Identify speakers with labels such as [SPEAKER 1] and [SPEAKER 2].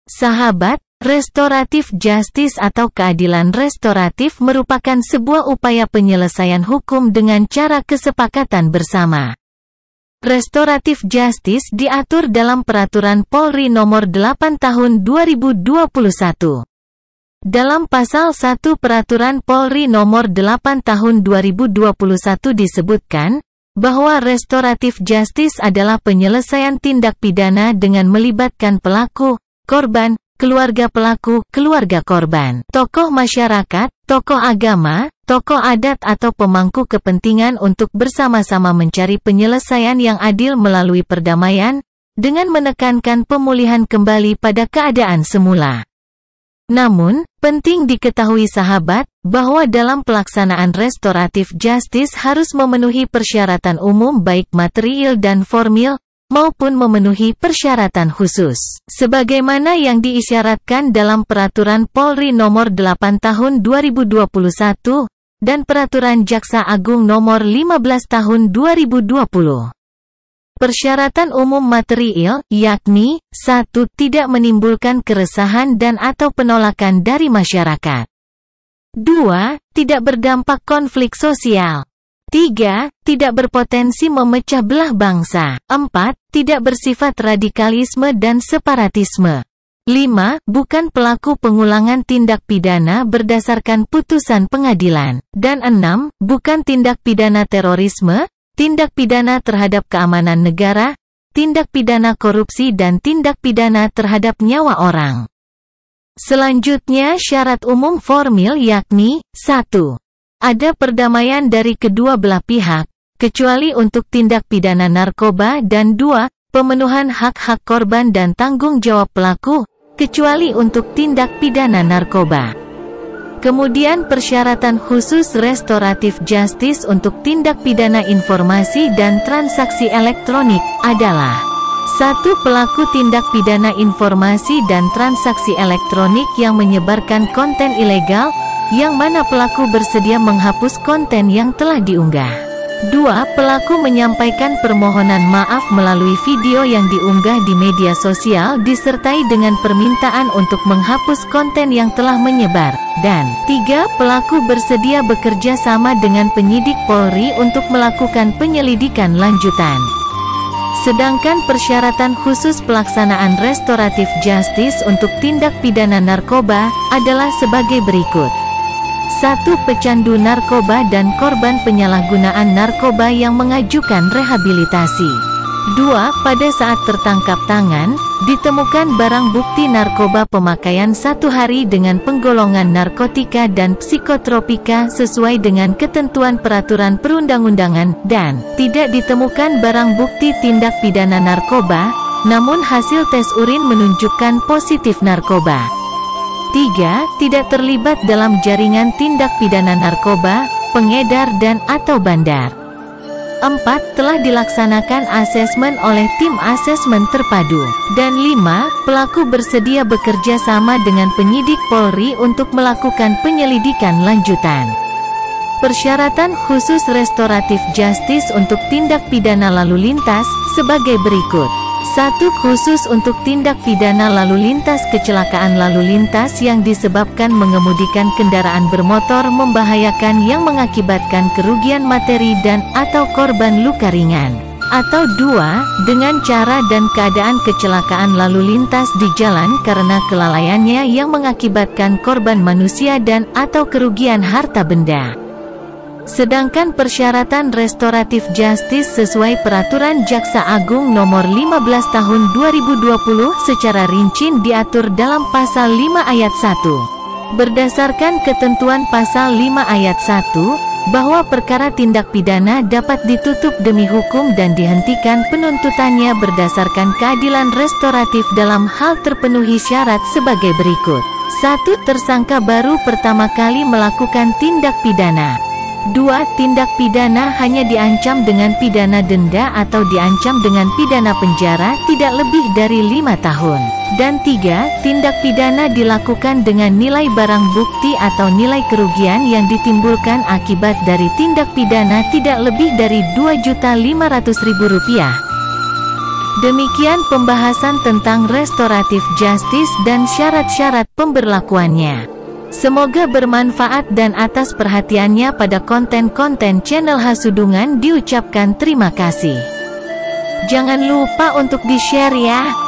[SPEAKER 1] Sahabat, restoratif justice atau keadilan restoratif merupakan sebuah upaya penyelesaian hukum dengan cara kesepakatan bersama. Restoratif justice diatur dalam Peraturan Polri Nomor 8 Tahun 2021. Dalam Pasal 1 Peraturan Polri Nomor 8 Tahun 2021 disebutkan, bahwa restoratif justice adalah penyelesaian tindak pidana dengan melibatkan pelaku, korban, keluarga pelaku, keluarga korban, tokoh masyarakat, tokoh agama, tokoh adat atau pemangku kepentingan untuk bersama-sama mencari penyelesaian yang adil melalui perdamaian, dengan menekankan pemulihan kembali pada keadaan semula. Namun, penting diketahui sahabat, bahwa dalam pelaksanaan restoratif justice harus memenuhi persyaratan umum baik material dan formil, maupun memenuhi persyaratan khusus. Sebagaimana yang diisyaratkan dalam Peraturan Polri Nomor 8 Tahun 2021, dan Peraturan Jaksa Agung Nomor 15 Tahun 2020. Persyaratan umum material, yakni, 1. Tidak menimbulkan keresahan dan atau penolakan dari masyarakat. 2. Tidak berdampak konflik sosial. 3. Tidak berpotensi memecah belah bangsa. 4. Tidak bersifat radikalisme dan separatisme. 5. Bukan pelaku pengulangan tindak pidana berdasarkan putusan pengadilan. Dan 6. Bukan tindak pidana terorisme, tindak pidana terhadap keamanan negara, tindak pidana korupsi dan tindak pidana terhadap nyawa orang. Selanjutnya syarat umum formil yakni, 1. Ada perdamaian dari kedua belah pihak, kecuali untuk tindak pidana narkoba dan 2. Pemenuhan hak-hak korban dan tanggung jawab pelaku, kecuali untuk tindak pidana narkoba. Kemudian persyaratan khusus restoratif justice untuk tindak pidana informasi dan transaksi elektronik adalah 1. Pelaku tindak pidana informasi dan transaksi elektronik yang menyebarkan konten ilegal, yang mana pelaku bersedia menghapus konten yang telah diunggah. 2. Pelaku menyampaikan permohonan maaf melalui video yang diunggah di media sosial disertai dengan permintaan untuk menghapus konten yang telah menyebar. Dan 3. Pelaku bersedia bekerja sama dengan penyidik Polri untuk melakukan penyelidikan lanjutan. Sedangkan persyaratan khusus pelaksanaan restoratif justice untuk tindak pidana narkoba adalah sebagai berikut. 1. Pecandu narkoba dan korban penyalahgunaan narkoba yang mengajukan rehabilitasi. 2. Pada saat tertangkap tangan, ditemukan barang bukti narkoba pemakaian 1 hari dengan penggolongan narkotika dan psikotropika sesuai dengan ketentuan peraturan perundang-undangan, dan tidak ditemukan barang bukti tindak pidana narkoba, namun hasil tes urin menunjukkan positif narkoba. 3. Tidak terlibat dalam jaringan tindak pidana narkoba, pengedar dan atau bandar. 4. Telah dilaksanakan asesmen oleh tim asesmen terpadu. Dan 5. Pelaku bersedia bekerja sama dengan penyidik Polri untuk melakukan penyelidikan lanjutan. Persyaratan khusus restoratif justice untuk tindak pidana lalu lintas, sebagai berikut. 1. Khusus untuk tindak pidana lalu lintas kecelakaan lalu lintas yang disebabkan mengemudikan kendaraan bermotor membahayakan yang mengakibatkan kerugian materi dan atau korban luka ringan. Atau 2. Dengan cara dan keadaan kecelakaan lalu lintas di jalan karena kelalaiannya yang mengakibatkan korban manusia dan atau kerugian harta benda. Sedangkan persyaratan restoratif justice sesuai Peraturan Jaksa Agung Nomor 15 Tahun 2020 secara rinci diatur dalam Pasal 5 Ayat 1. Berdasarkan ketentuan Pasal 5 Ayat 1, bahwa perkara tindak pidana dapat ditutup demi hukum dan dihentikan penuntutannya berdasarkan keadilan restoratif dalam hal terpenuhi syarat sebagai berikut. 1. Tersangka baru pertama kali melakukan tindak pidana. 2. Tindak pidana hanya diancam dengan pidana denda atau diancam dengan pidana penjara tidak lebih dari 5 tahun. Dan 3. Tindak pidana dilakukan dengan nilai barang bukti atau nilai kerugian yang ditimbulkan akibat dari tindak pidana tidak lebih dari Rp2.500.000. Demikian pembahasan tentang restoratif justice dan syarat-syarat pemberlakuannya. Semoga bermanfaat dan atas perhatiannya pada konten-konten channel Hasudungan diucapkan terima kasih. Jangan lupa untuk di-share ya.